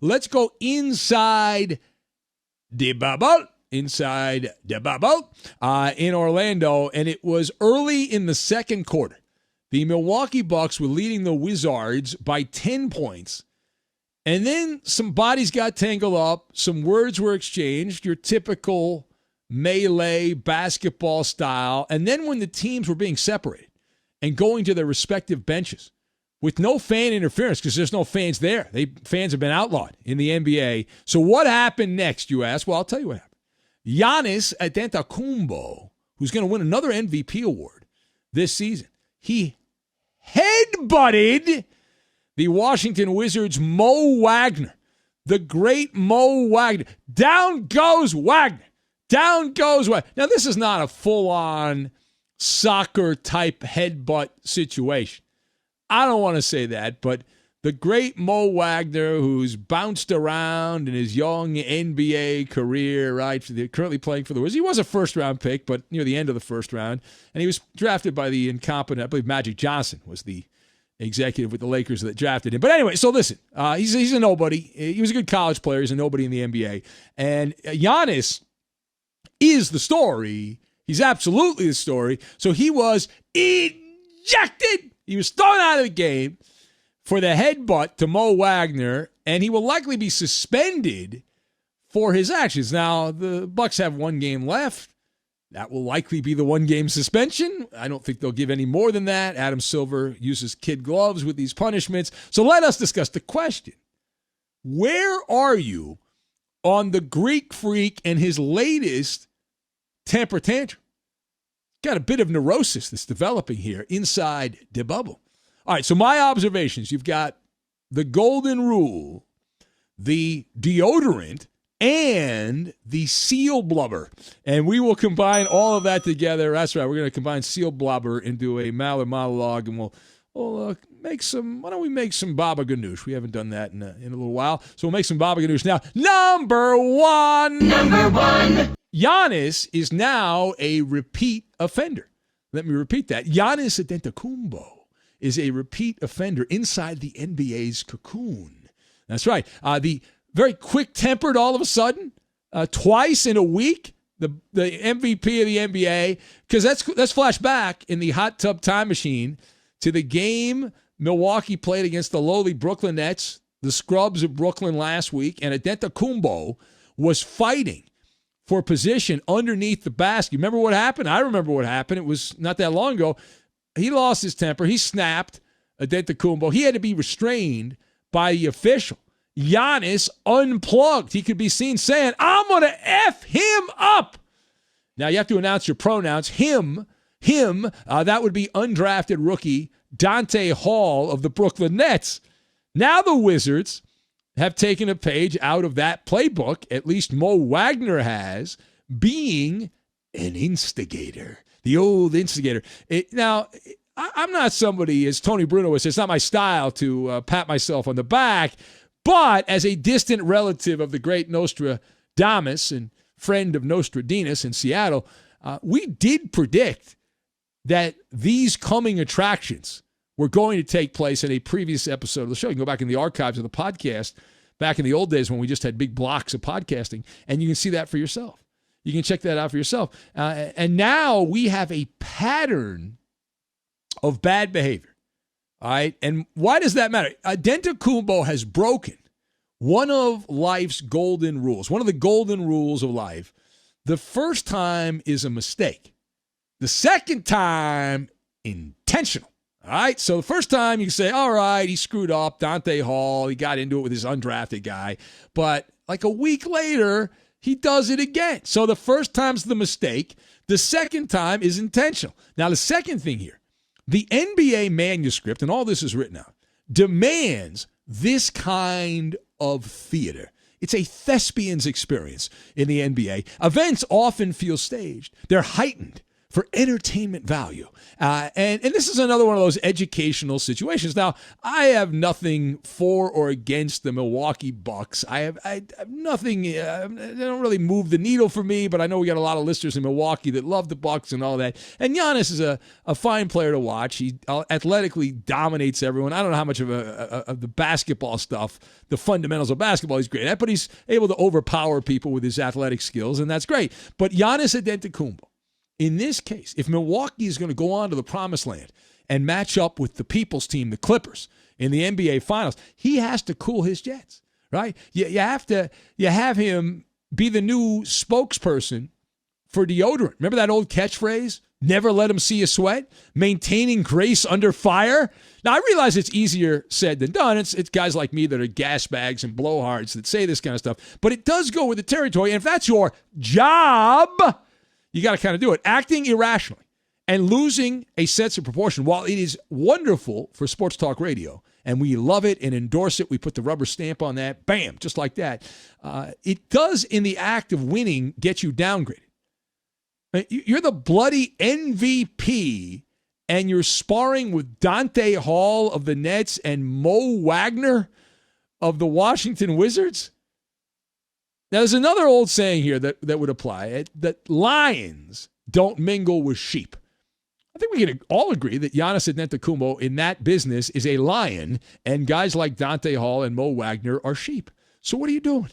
let's go inside the bubble. Inside the bubble in Orlando, and it was early in the second quarter. The Milwaukee Bucks were leading the Wizards by 10 points. And then some bodies got tangled up, some words were exchanged, your typical melee basketball style. And then when the teams were being separated and going to their respective benches with no fan interference because there's no fans there. Fans have been outlawed in the NBA. So what happened next, you ask? Well, I'll tell you what happened. Giannis Antetokounmpo, who's going to win another MVP award this season, he headbutted the Washington Wizards' Mo Wagner, the great Mo Wagner. Down goes Wagner. Down goes Wagner. Now, this is not a full-on soccer-type headbutt situation. I don't want to say that, but the great Mo Wagner, who's bounced around in his young NBA career, right, currently playing for the Wizards. He was a first-round pick, but near the end of the first round. And he was drafted by the incompetent, I believe Magic Johnson was the executive with the Lakers that drafted him. But anyway, so listen, he's a nobody. He was a good college player. He's a nobody in the NBA. And Giannis is the story. He's absolutely the story. So he was ejected. He was thrown out of the game for the headbutt to Mo Wagner, and he will likely be suspended for his actions. Now, the Bucks have one game left. That will likely be the one-game suspension. I don't think they'll give any more than that. Adam Silver uses kid gloves with these punishments. So let us discuss the question. Where are you on the Greek Freak and his latest temper tantrum? Got a bit of neurosis that's developing here inside the bubble. All right, so my observations, you've got the golden rule, the deodorant, and the seal blubber. And we will combine all of that together. That's right, we're going to combine seal blubber into a Maller monologue, and we'll make some, why don't we make some baba ganoush? We haven't done that in a little while. So we'll make some baba ganoush now. Number one. Giannis is now a repeat offender. Let me repeat that. Giannis Antetokounmpo is a repeat offender inside the NBA's cocoon. That's right. The very quick-tempered all of a sudden, twice in a week, the MVP of the NBA, because let's flash back in the hot tub time machine to the game Milwaukee played against the lowly Brooklyn Nets, the scrubs of Brooklyn last week, and Antetokounmpo was fighting for position underneath the basket. Remember what happened? I remember what happened. It was not that long ago. He lost his temper. He snapped Antetokounmpo. He had to be restrained by the official. Giannis unplugged. He could be seen saying, I'm going to F him up. Now, you have to announce your pronouns. Him, that would be undrafted rookie Dante Hall of the Brooklyn Nets. Now the Wizards have taken a page out of that playbook, at least Mo Wagner has, being an instigator. The old instigator. Now, I'm not somebody, as Tony Bruno would say, it's not my style to pat myself on the back, but as a distant relative of the great Nostradamus and friend of Nostradamus in Seattle, we did predict that these coming attractions were going to take place in a previous episode of the show. You can go back in the archives of the podcast back in the old days when we just had big blocks of podcasting, and you can see that for yourself. You can check that out for yourself. And now we have a pattern of bad behavior. All right? And why does that matter? Antetokounmpo has broken one of life's golden rules, one of the golden rules of life. The first time is a mistake. The second time, intentional. All right? So the first time you can say, all right, he screwed up, Dante Hall, he got into it with his undrafted guy. But like a week later, he does it again. So the first time's the mistake. The second time is intentional. Now, the second thing here, the NBA manuscript, and all this is written out, demands this kind of theater. It's a thespian's experience in the NBA. Events often feel staged. They're heightened for entertainment value. And this is another one of those educational situations. Now, I have nothing for or against the Milwaukee Bucks. I have nothing, they don't really move the needle for me, but I know we got a lot of listeners in Milwaukee that love the Bucks and all that. And Giannis is a fine player to watch. He athletically dominates everyone. I don't know how much of the basketball stuff, the fundamentals of basketball he's great at, but he's able to overpower people with his athletic skills, and that's great. But Giannis Antetokounmpo, in this case, if Milwaukee is going to go on to the promised land and match up with the people's team, the Clippers, in the NBA Finals, he has to cool his jets, right? You have him be the new spokesperson for deodorant. Remember that old catchphrase? Never let him see you sweat? Maintaining grace under fire? Now, I realize it's easier said than done. It's guys like me that are gas bags and blowhards that say this kind of stuff. But it does go with the territory. And if that's your job, you got to kind of do it. Acting irrationally and losing a sense of proportion, while it is wonderful for sports talk radio, and we love it and endorse it, we put the rubber stamp on that, bam, just like that, it does, in the act of winning, get you downgraded. You're the bloody MVP, and you're sparring with Dante Hall of the Nets and Mo Wagner of the Washington Wizards? Now, there's another old saying here that would apply, that lions don't mingle with sheep. I think we can all agree that Giannis Antetokounmpo in that business is a lion, and guys like Dante Hall and Mo Wagner are sheep. So what are you doing?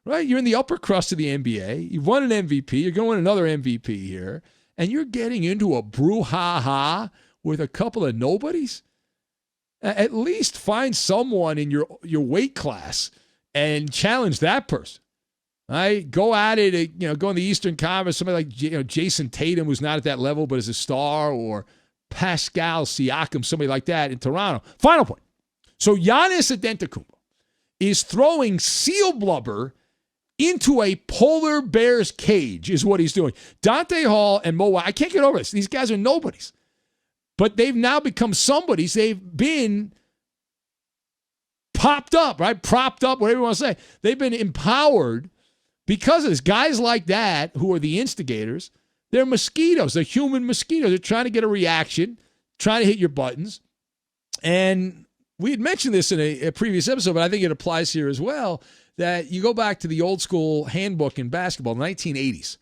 Right? You're in the upper crust of the NBA. You've won an MVP. You're going to win another MVP here, and you're getting into a brouhaha with a couple of nobodies? At least find someone in your weight class and challenge that person. Right? Go at it, go in the Eastern Conference, somebody like Jason Tatum, who's not at that level but is a star, or Pascal Siakam, somebody like that in Toronto. Final point. So Giannis Antetokounmpo is throwing seal blubber into a polar bear's cage is what he's doing. Dante Hall and Mo, I can't get over this. These guys are nobodies. But they've now become somebodies. They've been popped up, right? Propped up, whatever you want to say. They've been empowered because of this. Guys like that, who are the instigators, they're mosquitoes. They're human mosquitoes. They're trying to get a reaction, trying to hit your buttons. And we had mentioned this in a previous episode, but I think it applies here as well, that you go back to the old school handbook in basketball, 1980s.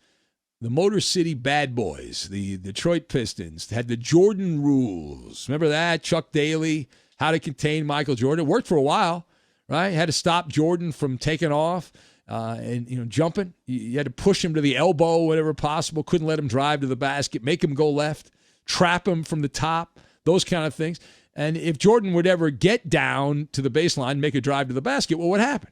The Motor City Bad Boys, the Detroit Pistons, had the Jordan rules. Remember that? Chuck Daly, how to contain Michael Jordan. It worked for a while, right? Had to stop Jordan from taking off and jumping. You had to push him to the elbow, whatever possible. Couldn't let him drive to the basket. Make him go left. Trap him from the top. Those kind of things. And if Jordan would ever get down to the baseline, make a drive to the basket, what would happen?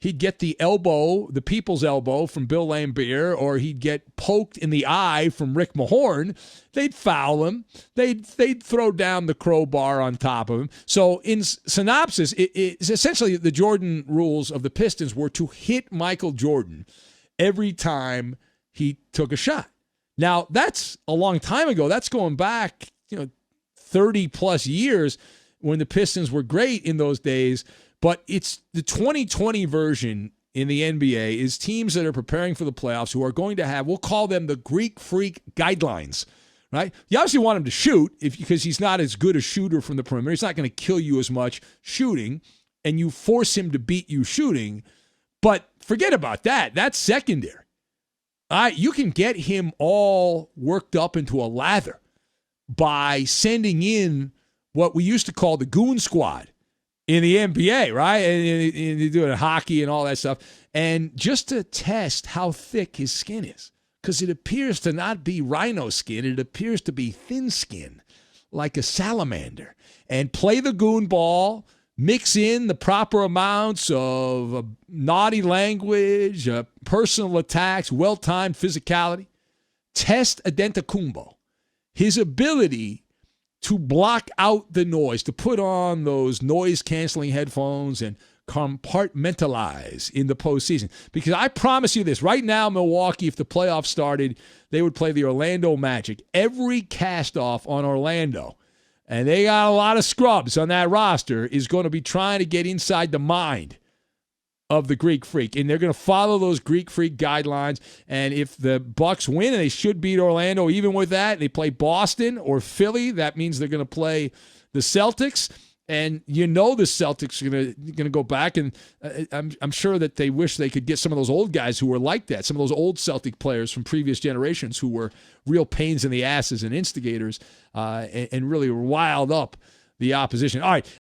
He'd get the elbow, the people's elbow from Bill Laimbeer, or he'd get poked in the eye from Rick Mahorn. They'd foul him. They'd throw down the crowbar on top of him. So in synopsis, it's essentially the Jordan rules of the Pistons were to hit Michael Jordan every time he took a shot. Now, that's a long time ago. That's going back, 30 plus years when the Pistons were great in those days. But it's the 2020 version in the NBA is teams that are preparing for the playoffs who are going to have, we'll call them the Greek Freak guidelines, right? You obviously want him to shoot because he's not as good a shooter from the perimeter. He's not going to kill you as much shooting, and you force him to beat you shooting. But forget about that. That's secondary. You can get him all worked up into a lather by sending in what we used to call the goon squad in the NBA, right? And you do it in hockey and all that stuff. And just to test how thick his skin is, because it appears to not be rhino skin. It appears to be thin skin, like a salamander. And play the goon ball, mix in the proper amounts of naughty language, personal attacks, well-timed physicality. Test Antetokounmpo, his ability to block out the noise, to put on those noise-canceling headphones and compartmentalize in the postseason. Because I promise you this, right now, Milwaukee, if the playoffs started, they would play the Orlando Magic. Every cast-off on Orlando, and they got a lot of scrubs on that roster, is going to be trying to get inside the mind of the Greek Freak, and they're going to follow those Greek Freak guidelines. And if the Bucks win, and they should beat Orlando, even with that, they play Boston or Philly, that means they're going to play the Celtics. And the Celtics are going to go back, and I'm sure that they wish they could get some of those old guys who were like that, some of those old Celtic players from previous generations who were real pains in the asses and instigators and really riled up the opposition. All right.